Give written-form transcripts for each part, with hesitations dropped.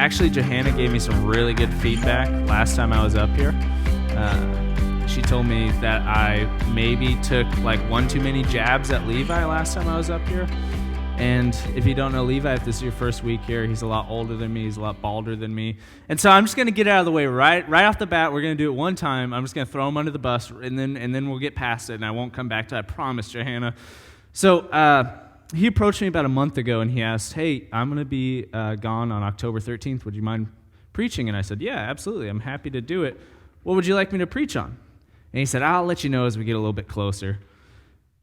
Actually, Johanna gave me some really good feedback last time I was up here. She told me that I maybe took like one too many jabs at Levi last time I was up here. And if you don't know Levi, if this is your first week here, he's a lot older than me. He's a lot balder than me. And so I'm just going to get it out of the way right off the bat. We're going to do it one time. I'm just going to throw him under the bus, and then we'll get past it, and I won't come back to it. I promise, Johanna. So he approached me about a month ago, and he asked, hey, I'm going to be gone on October 13th. Would you mind preaching? And I said, yeah, absolutely. I'm happy to do it. What would you like me to preach on? And he said, I'll let you know as we get a little bit closer.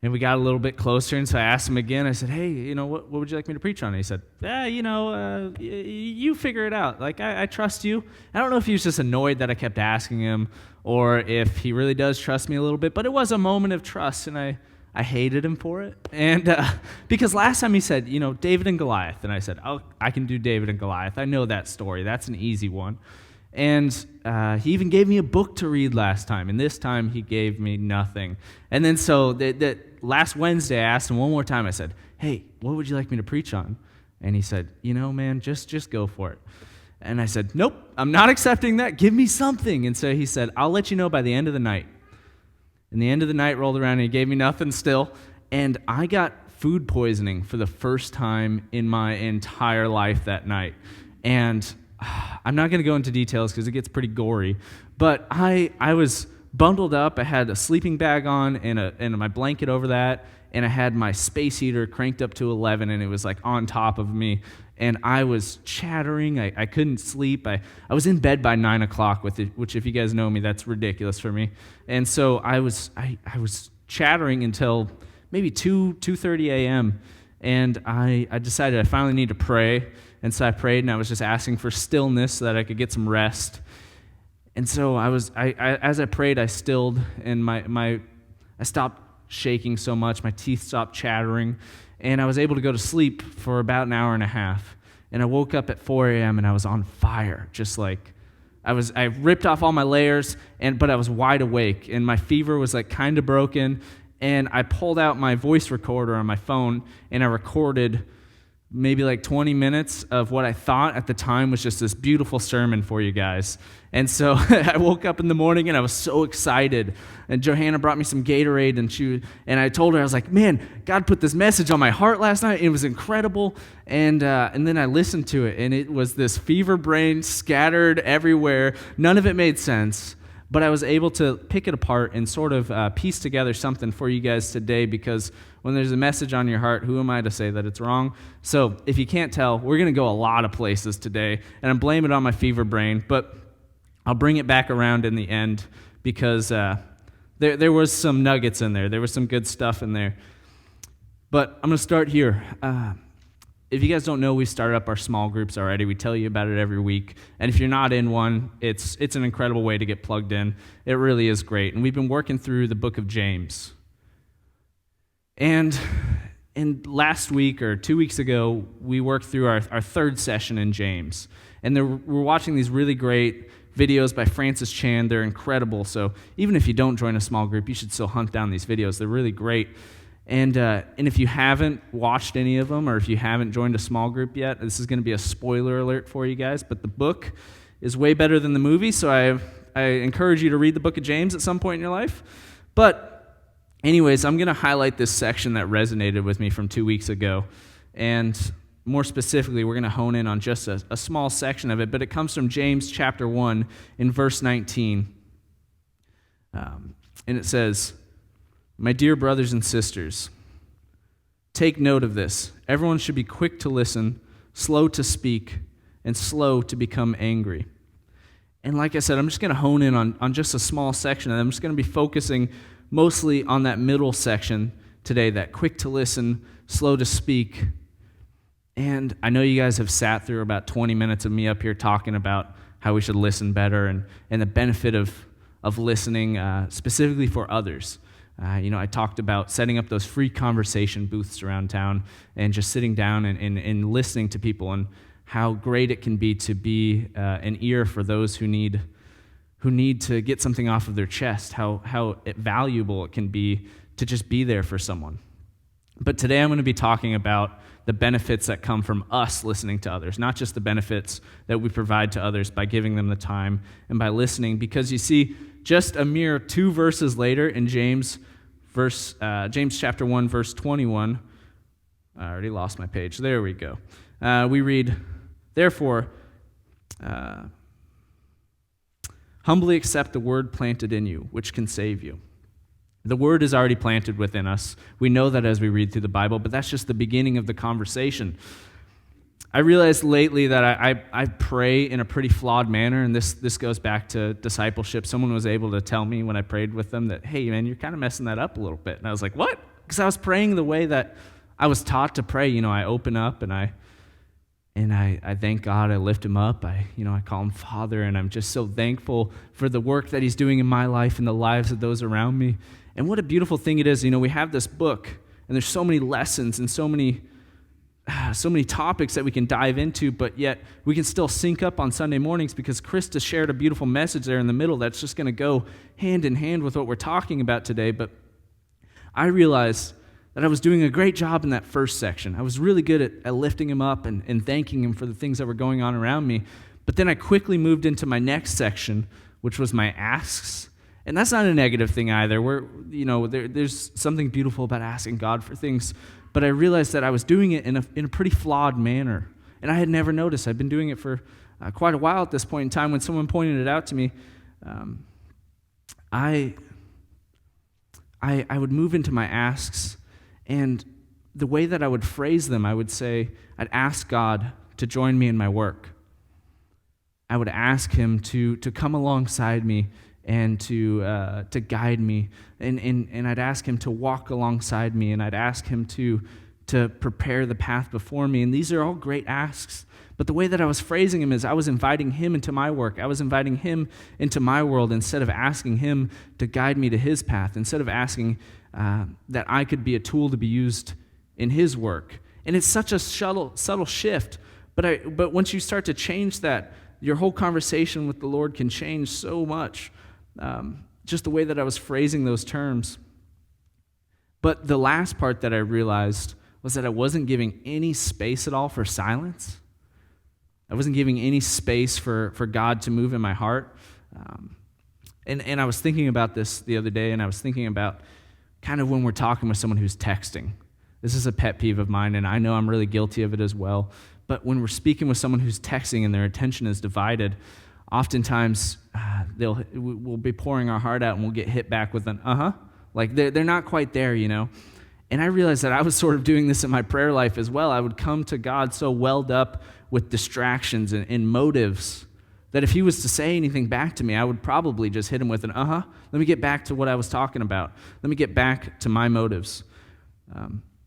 And we got a little bit closer, and so I asked him again. I said, hey, what would you like me to preach on? And he said, you figure it out. Like, I trust you. I don't know if he was just annoyed that I kept asking him or if he really does trust me a little bit, but it was a moment of trust, and I hated him for it. And because last time he said, David and Goliath, and I said, oh, I can do David and Goliath. I know that story. That's an easy one. And he even gave me a book to read last time, and this time he gave me nothing. And then so that last Wednesday, I asked him one more time. I said, hey, what would you like me to preach on? And he said, man, just go for it. And I said, nope, I'm not accepting that. Give me something. And so he said, I'll let you know by the end of the night. And the end of the night rolled around, and he gave me nothing still. And I got food poisoning for the first time in my entire life that night. And I'm not going to go into details because it gets pretty gory, but I was bundled up. I had a sleeping bag on and my blanket over that, and I had my space heater cranked up to 11, and it was like on top of me, and I was chattering. I couldn't sleep. I was in bed by 9 o'clock, which if you guys know me, that's ridiculous for me. And so I was chattering until maybe 2:30 a.m., and I decided I finally need to pray. And so I prayed, and I was just asking for stillness so that I could get some rest. And so as I prayed, I stilled, and I stopped shaking so much. My teeth stopped chattering, and I was able to go to sleep for about an hour and a half. And I woke up at 4 a.m., and I was on fire, just like I ripped off all my layers, but I was wide awake, and my fever was like kind of broken. And I pulled out my voice recorder on my phone, and I recorded maybe like 20 minutes of what I thought at the time was just this beautiful sermon for you guys. And so I woke up in the morning, and I was so excited. And Johanna brought me some Gatorade, and I told her, I was like, man, God put this message on my heart last night. It was incredible. And then I listened to it, and it was this fever brain scattered everywhere. None of it made sense. But I was able to pick it apart and sort of piece together something for you guys today, because when there's a message on your heart, who am I to say that it's wrong? So if you can't tell, we're going to go a lot of places today, and I'm blaming it on my fever brain, but I'll bring it back around in the end, because there was some nuggets in there. There was some good stuff in there. But I'm going to start here. If you guys don't know, we started up our small groups already. We tell you about it every week. And if you're not in one, it's an incredible way to get plugged in. It really is great. And we've been working through the book of James. And last week or 2 weeks ago, we worked through our third session in James. And we're watching these really great videos by Francis Chan. They're incredible. So even if you don't join a small group, you should still hunt down these videos. They're really great. And if you haven't watched any of them, or if you haven't joined a small group yet, this is going to be a spoiler alert for you guys, but the book is way better than the movie, so I encourage you to read the book of James at some point in your life. But anyways, I'm going to highlight this section that resonated with me from 2 weeks ago, and more specifically, we're going to hone in on just a small section of it, but it comes from James chapter 1 in verse 19, and it says, "My dear brothers and sisters, take note of this. Everyone should be quick to listen, slow to speak, and slow to become angry." And like I said, I'm just going to hone in on just a small section, and I'm just going to be focusing mostly on that middle section today, that quick to listen, slow to speak. And I know you guys have sat through about 20 minutes of me up here talking about how we should listen better and the benefit of listening specifically for others. I talked about setting up those free conversation booths around town and just sitting down and listening to people, and how great it can be to be an ear for those who need to get something off of their chest, how valuable it can be to just be there for someone. But today I'm going to be talking about the benefits that come from us listening to others, not just the benefits that we provide to others by giving them the time and by listening. Because you see, just a mere 2 verses later in James chapter 1, verse 21, I already lost my page. There we go. We read, "Therefore, humbly accept the word planted in you, which can save you." The word is already planted within us. We know that as we read through the Bible, but that's just the beginning of the conversation. I realized lately that I pray in a pretty flawed manner, and this goes back to discipleship. Someone was able to tell me when I prayed with them that, "Hey, man, you're kind of messing that up a little bit." And I was like, "What?" Because I was praying the way that I was taught to pray. I open up and I thank God. I lift him up. I call him Father, and I'm just so thankful for the work that he's doing in my life and the lives of those around me. And what a beautiful thing it is. We have this book, and there's so many lessons and so many topics that we can dive into, but yet we can still sync up on Sunday mornings because Krista shared a beautiful message there in the middle that's just going to go hand in hand with what we're talking about today. But I realized that I was doing a great job in that first section. I was really good at lifting him up and thanking him for the things that were going on around me. But then I quickly moved into my next section, which was my asks. And that's not a negative thing either. There's something beautiful about asking God for things. But I realized that I was doing it in a pretty flawed manner. And I had never noticed. I'd been doing it for quite a while at this point in time. When someone pointed it out to me, I would move into my asks. And the way that I would phrase them, I would say, I'd ask God to join me in my work. I would ask him to come alongside me and to guide me, and I'd ask him to walk alongside me, and I'd ask him to prepare the path before me. And these are all great asks. But the way that I was phrasing him is I was inviting him into my work. I was inviting him into my world instead of asking him to guide me to his path, instead of asking that I could be a tool to be used in his work. And it's such a subtle shift. But once you start to change that, your whole conversation with the Lord can change so much. Just the way that I was phrasing those terms. But the last part that I realized was that I wasn't giving any space at all for silence. I wasn't giving any space for God to move in my heart. And I was thinking about this the other day, and I was thinking about kind of when we're talking with someone who's texting. This is a pet peeve of mine, and I know I'm really guilty of it as well. But when we're speaking with someone who's texting and their attention is divided, oftentimes we'll be pouring our heart out and we'll get hit back with an like they're not quite there, And I realized that I was sort of doing this in my prayer life as well. I would come to God so welled up with distractions and motives that if he was to say anything back to me, I would probably just hit him with an Let me get back to what I was talking about. Let me get back to my motives.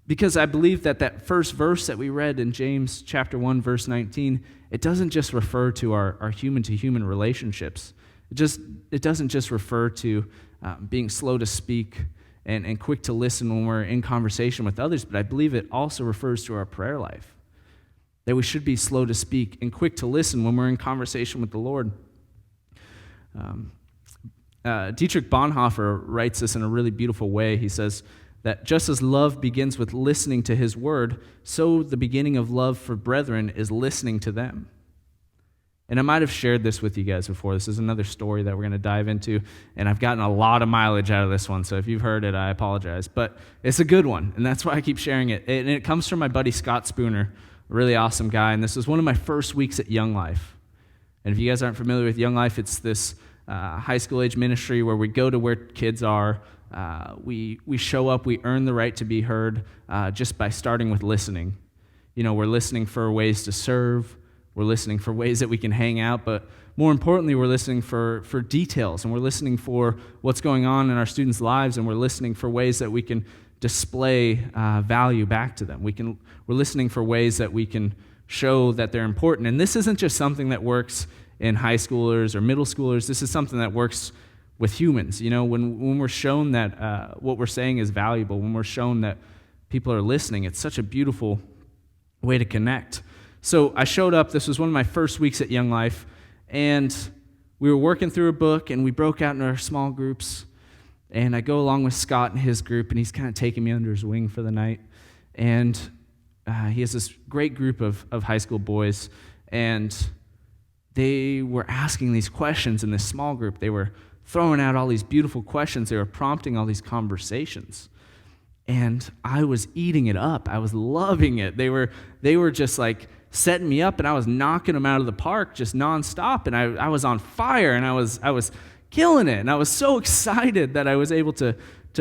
Because I believe that first verse that we read in James chapter 1, verse 19, it doesn't just refer to our human-to-human relationships. It doesn't just refer to being slow to speak and quick to listen when we're in conversation with others, but I believe it also refers to our prayer life. That we should be slow to speak and quick to listen when we're in conversation with the Lord. Dietrich Bonhoeffer writes this in a really beautiful way. He says that just as love begins with listening to his word, so the beginning of love for brethren is listening to them. And I might have shared this with you guys before. This is another story that we're going to dive into, and I've gotten a lot of mileage out of this one, so if you've heard it, I apologize. But it's a good one, and that's why I keep sharing it. And it comes from my buddy Scott Spooner, a really awesome guy, and this was one of my first weeks at Young Life. And if you guys aren't familiar with Young Life, it's this high school age ministry where we go to where kids are. We show up, we earn the right to be heard just by starting with listening. We're listening for ways to serve. We're listening for ways that we can hang out, but more importantly, we're listening for details, and we're listening for what's going on in our students' lives, and we're listening for ways that we can display value back to them. We're listening for ways that we can show that they're important. And this isn't just something that works in high schoolers or middle schoolers. This is something that works with humans. When we're shown that what we're saying is valuable, when we're shown that people are listening, it's such a beautiful way to connect. So I showed up. This was one of my first weeks at Young Life, and we were working through a book, and we broke out into our small groups, and I go along with Scott and his group, and he's kind of taking me under his wing for the night. And he has this great group of high school boys, and they were asking these questions in this small group. They were throwing out all these beautiful questions. They were prompting all these conversations. And I was eating it up. I was loving it. They were just like setting me up, and I was knocking them out of the park just nonstop. And I was on fire, and I was killing it. And I was so excited that I was able to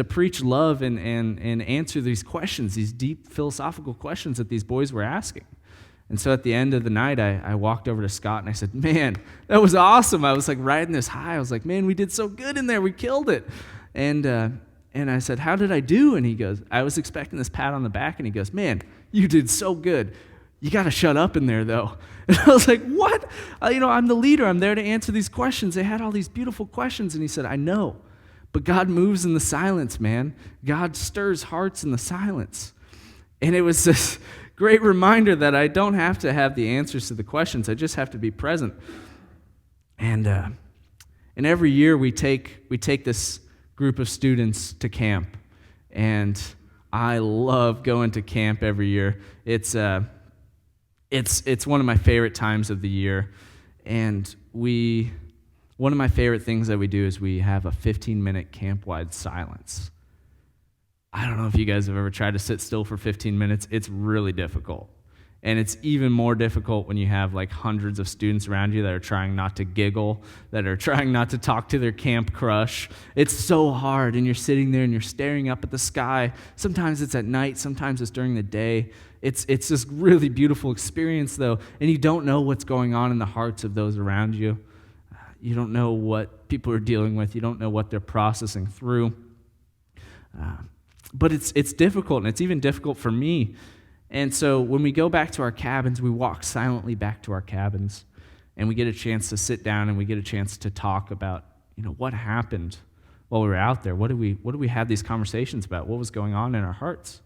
preach love and answer these questions, these deep philosophical questions that these boys were asking. And so at the end of the night, I walked over to Scott and I said, man, that was awesome. I was like riding this high. I was like, man, we did so good in there. We killed it. And I said, how did I do? And he goes, I was expecting this pat on the back. And he goes, man, you did so good. You got to shut up in there, though. And I was like, what? I'm the leader. I'm there to answer these questions. They had all these beautiful questions. And he said, I know. But God moves in the silence, man. God stirs hearts in the silence. And it was this great reminder that I don't have to have the answers to the questions. I just have to be present. And every year we take this group of students to camp. And I love going to camp every year. It's one of my favorite times of the year. And one of my favorite things that we do is we have a 15-minute camp-wide silence. I don't know if you guys have ever tried to sit still for 15 minutes. It's really difficult. And it's even more difficult when you have like hundreds of students around you that are trying not to giggle, that are trying not to talk to their camp crush. It's so hard, and you're sitting there and you're staring up at the sky. Sometimes it's at night, sometimes it's during the day. It's this really beautiful experience, though, and you don't know what's going on in the hearts of those around you. You don't know what people are dealing with. You don't know what they're processing through. But it's difficult, and it's even difficult for me. And so when we go back to our cabins, we walk silently back to our cabins, and we get a chance to sit down, and we get a chance to talk about, what happened while we were out there. What do we have these conversations about? What was going on in our hearts?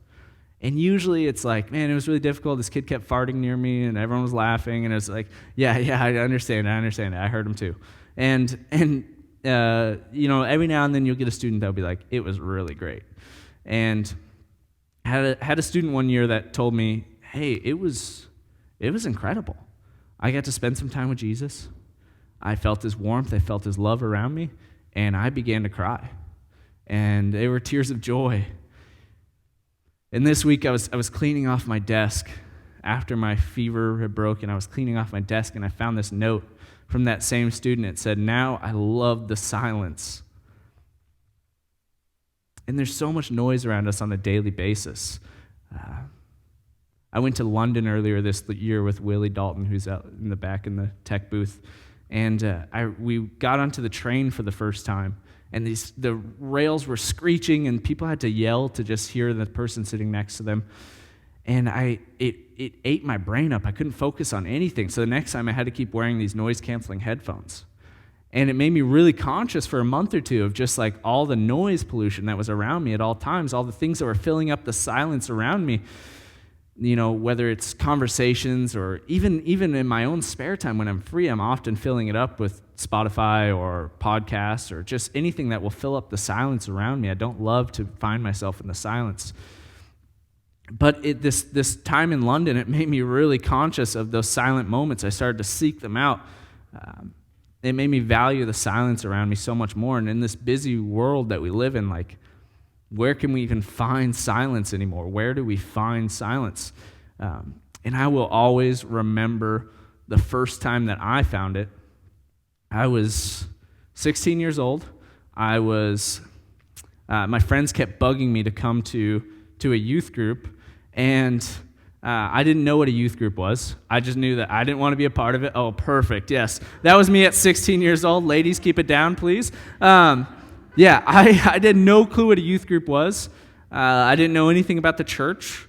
And usually it's like, man, it was really difficult. This kid kept farting near me, and everyone was laughing, and it was like, yeah, I understand it. I heard him too. And every now and then you'll get a student that'll be like, it was really great. And I had a student one year that told me, hey, it was incredible. I got to spend some time with Jesus. I felt his warmth. I felt his love around me, and I began to cry. And they were tears of joy. And this week I was cleaning off my desk after my fever had broken. I was cleaning off my desk, and I found this note from that same student. It said, now I love the silence. And there's so much noise around us on a daily basis. I went to London earlier this year with Willie Dalton, who's out in the back in the tech booth, and we got onto the train for the first time, and the rails were screeching, and people had to yell to just hear the person sitting next to them. And it ate my brain up. I couldn't focus on anything. So the next time I had to keep wearing these noise-canceling headphones. And it made me really conscious for a month or two of just like all the noise pollution that was around me at all times, all the things that were filling up the silence around me, whether it's conversations or even in my own spare time when I'm free, I'm often filling it up with Spotify or podcasts or just anything that will fill up the silence around me. I don't love to find myself in the silence. But this time in London, it made me really conscious of those silent moments. I started to seek them out. It made me value the silence around me so much more. And in this busy world that we live in, like, where can we even find silence anymore? Where do we find silence? And I will always remember the first time that I found it. I was 16 years old. My friends kept bugging me to come to a youth group, and I didn't know what a youth group was. I just knew that I didn't want to be a part of it. Oh, perfect, yes. That was me at 16 years old. Ladies, keep it down, please. I had no clue what a youth group was. I didn't know anything about the church.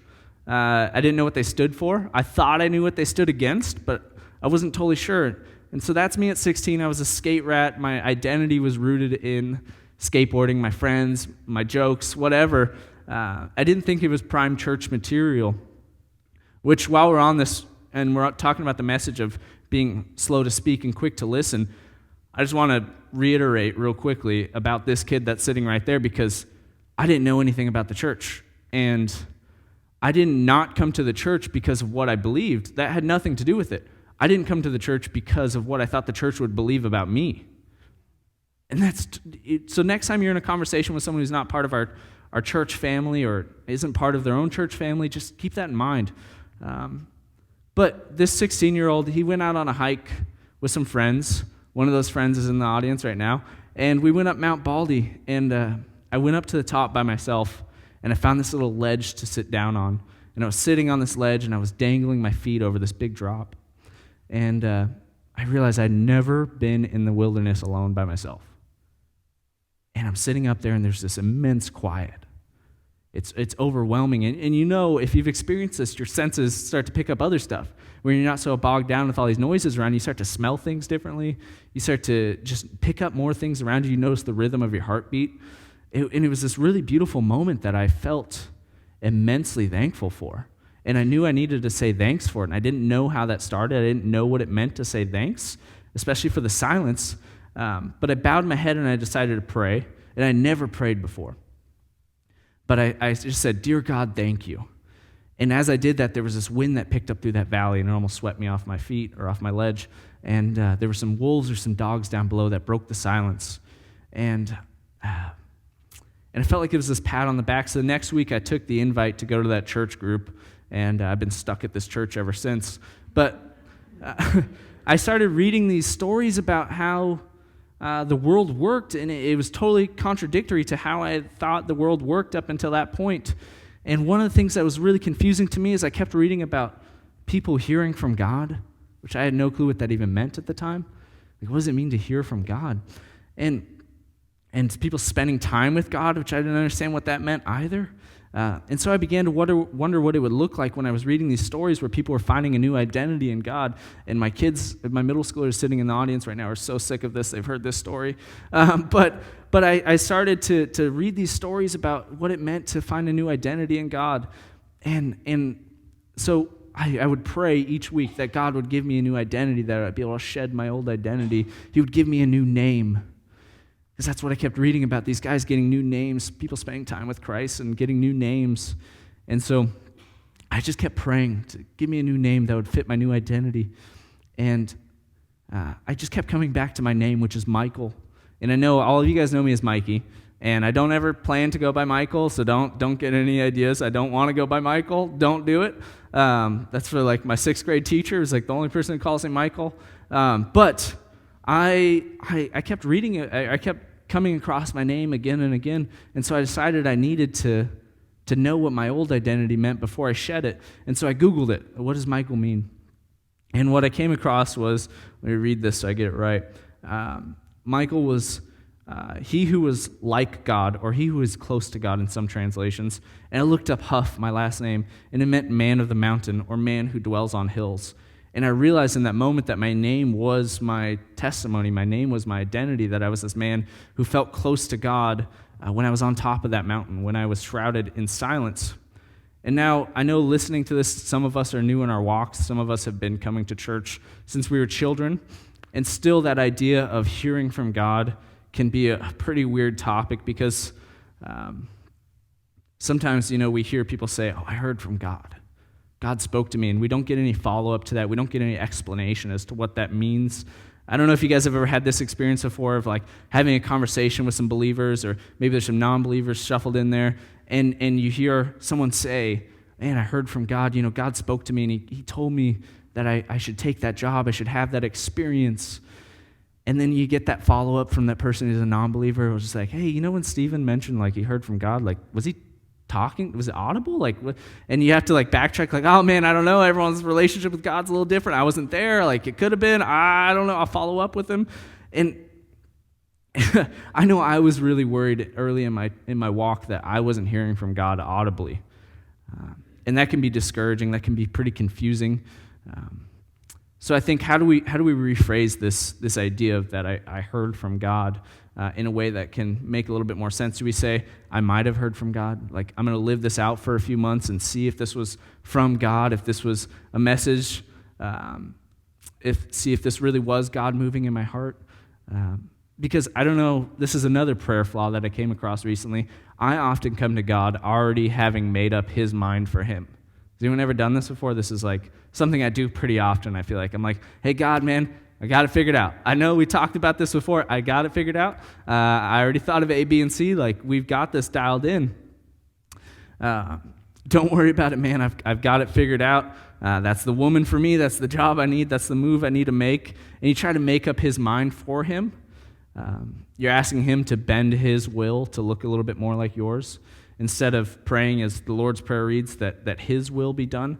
I didn't know what they stood for. I thought I knew what they stood against, but I wasn't totally sure. And so that's me at 16. I was a skate rat. My identity was rooted in skateboarding, my friends, my jokes, whatever. I didn't think it was prime church material, which while we're on this and we're talking about the message of being slow to speak and quick to listen, I just want to reiterate real quickly about this kid that's sitting right there, because I didn't know anything about the church. And I did not come to the church because of what I believed. That had nothing to do with it. I didn't come to the church because of what I thought the church would believe about me. And so next time you're in a conversation with someone who's not part of our church family or isn't part of their own church family, just keep that in mind. But this 16-year-old, he went out on a hike with some friends. One of those friends is in the audience right now. And we went up Mount Baldy, and I went up to the top by myself, and I found this little ledge to sit down on. And I was sitting on this ledge, and I was dangling my feet over this big drop. And I realized I'd never been in the wilderness alone by myself. And I'm sitting up there, and there's this immense quiet. It's overwhelming. And you know, if you've experienced this, your senses start to pick up other stuff. When you're not so bogged down with all these noises around, you start to smell things differently. You start to just pick up more things around you. You notice the rhythm of your heartbeat. And it was this really beautiful moment that I felt immensely thankful for. And I knew I needed to say thanks for it. And I didn't know how that started. I didn't know what it meant to say thanks, especially for the silence. But I bowed my head and I decided to pray. And I never prayed before. But I just said, "Dear God, thank you." And as I did that, there was this wind that picked up through that valley, and it almost swept me off my feet or off my ledge. And there were some wolves or some dogs down below that broke the silence. And I felt like it was this pat on the back. So the next week, I took the invite to go to that church group, and I've been stuck at this church ever since. But I started reading these stories about how the world worked, and it was totally contradictory to how I thought the world worked up until that point. And one of the things that was really confusing to me is I kept reading about people hearing from God, which I had no clue what that even meant at the time. Like, what does it mean to hear from God? And people spending time with God, which I didn't understand what that meant either. And so I began to wonder what it would look like when I was reading these stories where people were finding a new identity in God. And my kids, my middle schoolers sitting in the audience right now are so sick of this. They've heard this story. But I started to read these stories about what it meant to find a new identity in God. And so I would pray each week that God would give me a new identity, that I'd be able to shed my old identity. He would give me a new name. Because that's what I kept reading about, these guys getting new names, people spending time with Christ and getting new names. And so I just kept praying to give me a new name that would fit my new identity. And I just kept coming back to my name, which is Michael. And I know all of you guys know me as Mikey. And I don't ever plan to go by Michael, so don't get any ideas. I don't want to go by Michael. Don't do it. That's for like my 6th grade teacher is like the only person who calls him Michael. But I kept reading it. I kept coming across my name again and again, and so I decided I needed to know what my old identity meant before I shed it. And so I Googled it. What does Michael mean? And what I came across was, let me read this so I get it right. Michael was he who was like God, or he who is close to God in some translations. And I looked up Huff, my last name, and it meant man of the mountain, or man who dwells on hills. And I realized in that moment that my name was my testimony. My name was my identity, that I was this man who felt close to God when I was on top of that mountain, when I was shrouded in silence. And now, I know listening to this, some of us are new in our walks. Some of us have been coming to church since we were children. And still that idea of hearing from God can be a pretty weird topic because sometimes, we hear people say, "Oh, I heard from God. God spoke to me," and we don't get any follow-up to that. We don't get any explanation as to what that means. I don't know if you guys have ever had this experience before of like having a conversation with some believers, or maybe there's some non-believers shuffled in there, and you hear someone say, "Man, I heard from God. God spoke to me, and he told me that I should take that job. I should have that experience." And then you get that follow-up from that person who's a non-believer. It was just like, "Hey, when Stephen mentioned like he heard from God, like was he talking? Was it audible?" Like, what? And you have to like backtrack, like, "Oh man, I don't know. Everyone's relationship with God's a little different. I wasn't there. Like, it could have been. I don't know. I'll follow up with him." And I know I was really worried early in my walk that I wasn't hearing from God audibly, and that can be discouraging. That can be pretty confusing. So I think how do we rephrase this idea of that I heard from God in a way that can make a little bit more sense? Do we say, "I might have heard from God"? Like, I'm going to live this out for a few months and see if this was from God, if this was a message, see if this really was God moving in my heart. Because I don't know, this is another prayer flaw that I came across recently. I often come to God already having made up his mind for him. Has anyone ever done this before? This is like something I do pretty often. I feel like I'm like, hey, God, man, I got it figured out. I know we talked about this before. I got it figured out. I already thought of A, B, and C. Like, we've got this dialed in. Don't worry about it, man. I've got it figured out. That's the woman for me. That's the job I need. That's the move I need to make. And you try to make up his mind for him. You're asking him to bend his will to look a little bit more like yours, instead of praying as the Lord's Prayer reads, that his will be done.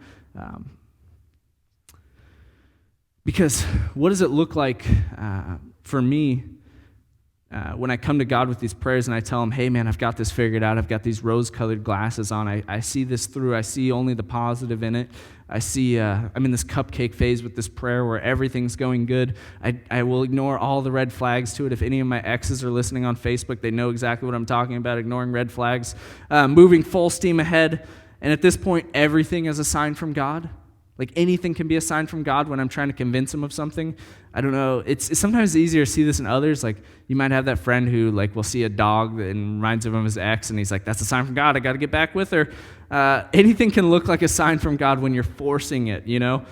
Because what does it look like for me when I come to God with these prayers and I tell him, hey, man, I've got this figured out. I've got these rose-colored glasses on. I see this through. I see only the positive in it. I see I'm in this cupcake phase with this prayer where everything's going good. I will ignore all the red flags to it. If any of my exes are listening on Facebook, they know exactly what I'm talking about, ignoring red flags, moving full steam ahead. And at this point, everything is a sign from God. Like, anything can be a sign from God when I'm trying to convince him of something. I don't know. It's sometimes easier to see this in others. Like, you might have that friend who, like, will see a dog and reminds him of his ex, and he's like, that's a sign from God. I got to get back with her. Anything can look like a sign from God when you're forcing it, you know?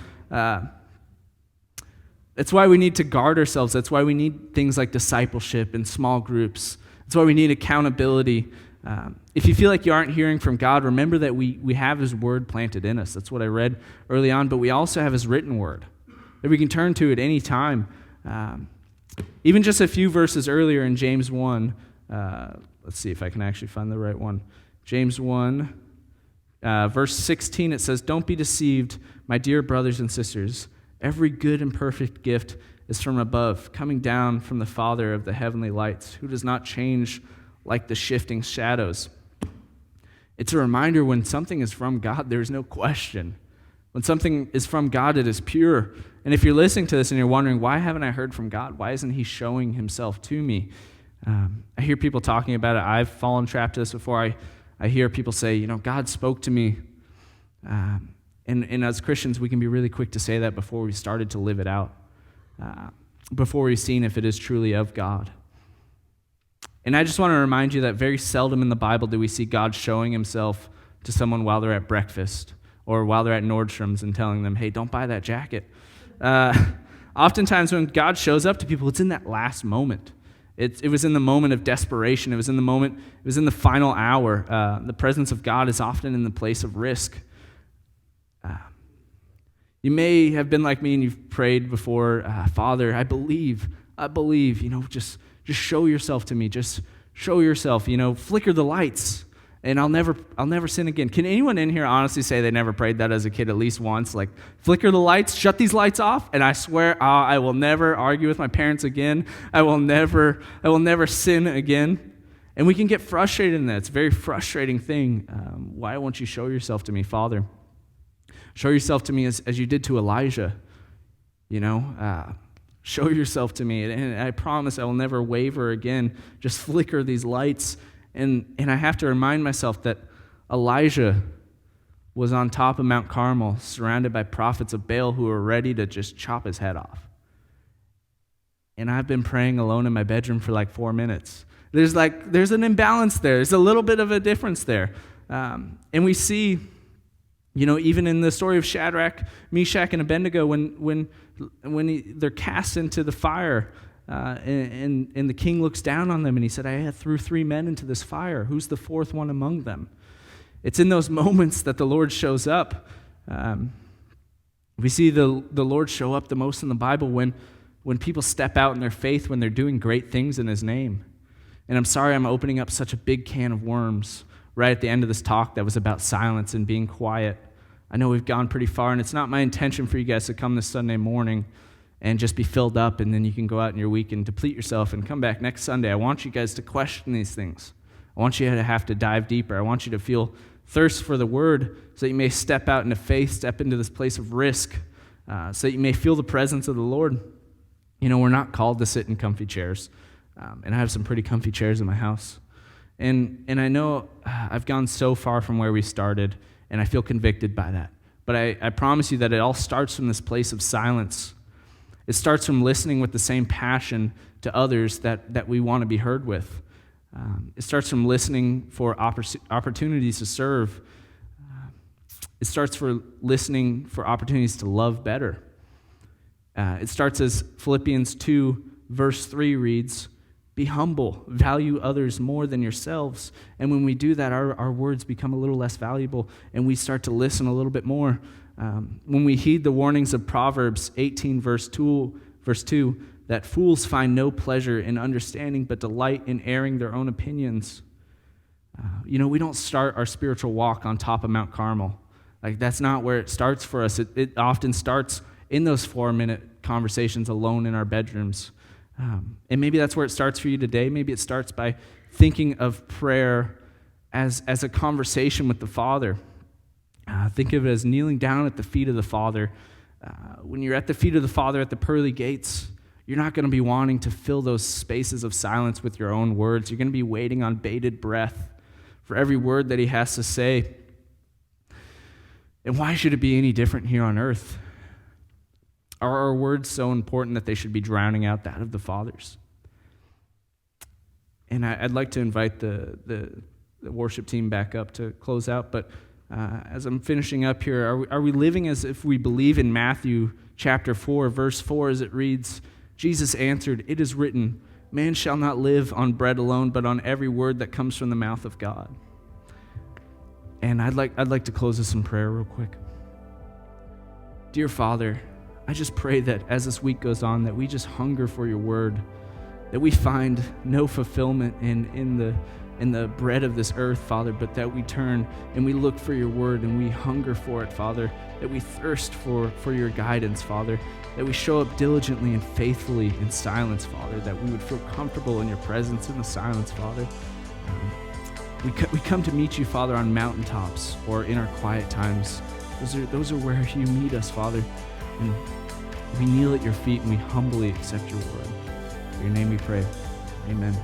That's why we need to guard ourselves. That's why we need things like discipleship and small groups. That's why we need accountability. If you feel like you aren't hearing from God, remember that we have his word planted in us. That's what I read early on, but we also have his written word that we can turn to at any time. Even just a few verses earlier in James 1, let's see if I can actually find the right one. James 1, verse 16, it says, don't be deceived, my dear brothers and sisters. Every good and perfect gift is from above, coming down from the Father of the heavenly lights, who does not change like the shifting shadows. It's a reminder when something is from God, there's no question. When something is from God, it is pure. And if you're listening to this and you're wondering, why haven't I heard from God? Why isn't he showing himself to me? I hear people talking about it. I've fallen trapped to this before. I hear people say, God spoke to me. And as Christians, we can be really quick to say that before we started to live it out, before we've seen if it is truly of God. And I just want to remind you that very seldom in the Bible do we see God showing himself to someone while they're at breakfast or while they're at Nordstrom's and telling them, hey, don't buy that jacket. Oftentimes when God shows up to people, it's in that last moment. It was in the moment of desperation. It was in the final hour. The presence of God is often in the place of risk. You may have been like me and you've prayed before, Father, I believe, just show yourself to me. Just show yourself, flicker the lights, and I'll never sin again. Can anyone in here honestly say they never prayed that as a kid at least once? Like, flicker the lights, shut these lights off, and I swear I will never argue with my parents again. I will never sin again. And we can get frustrated in that. It's a very frustrating thing. Why won't you show yourself to me, Father? Show yourself to me as you did to Elijah. Show yourself to me, and I promise I will never waver again. Just flicker these lights. And I have to remind myself that Elijah was on top of Mount Carmel, surrounded by prophets of Baal who were ready to just chop his head off. And I've been praying alone in my bedroom for like 4 minutes. There's an imbalance there. There's a little bit of a difference there. And we see, even in the story of Shadrach, Meshach, and Abednego, when they're cast into the fire, and the king looks down on them and he said, I threw 3 men into this fire. Who's the fourth one among them? It's in those moments that the Lord shows up. We see the Lord show up the most in the Bible when people step out in their faith, when they're doing great things in his name. And I'm sorry I'm opening up such a big can of worms right at the end of this talk that was about silence and being quiet. I know we've gone pretty far, and it's not my intention for you guys to come this Sunday morning and just be filled up, and then you can go out in your week and deplete yourself and come back next Sunday. I want you guys to question these things. I want you to have to dive deeper. I want you to feel thirst for the word so that you may step out into faith, step into this place of risk, so that you may feel the presence of the Lord. We're not called to sit in comfy chairs, and I have some pretty comfy chairs in my house. And I know I've gone so far from where we started, and I feel convicted by that. But I promise you that it all starts from this place of silence. It starts from listening with the same passion to others that we want to be heard with. It starts from listening for opportunities to serve. It starts for listening for opportunities to love better. It starts as Philippians 2, verse 3 reads, "Be humble, value others more than yourselves." And when we do that, our words become a little less valuable, and we start to listen a little bit more. When we heed the warnings of Proverbs 18, verse 2, that fools find no pleasure in understanding, but delight in airing their own opinions. We don't start our spiritual walk on top of Mount Carmel. Like, that's not where it starts for us. It often starts in those 4-minute conversations alone in our bedrooms. And maybe that's where it starts for you today. Maybe it starts by thinking of prayer as a conversation with the Father. Think of it as kneeling down at the feet of the Father. When you're at the feet of the Father at the pearly gates, you're not going to be wanting to fill those spaces of silence with your own words. You're going to be waiting on bated breath for every word that he has to say. And why should it be any different here on earth? Are our words so important that they should be drowning out that of the Father's? And I'd like to invite the worship team back up to close out, but as I'm finishing up here, are we living as if we believe in Matthew chapter 4, verse 4, as it reads, "Jesus answered, 'It is written, man shall not live on bread alone, but on every word that comes from the mouth of God.'" And I'd like to close this in prayer real quick. Dear Father, I just pray that as this week goes on, that we just hunger for your word, that we find no fulfillment in the bread of this earth, Father, but that we turn and we look for your word and we hunger for it, Father, that we thirst for your guidance, Father, that we show up diligently and faithfully in silence, Father, that we would feel comfortable in your presence in the silence, Father. We come to meet you, Father, on mountaintops or in our quiet times. Those are where you meet us, Father. And we kneel at your feet and we humbly accept your word. In your name we pray. Amen.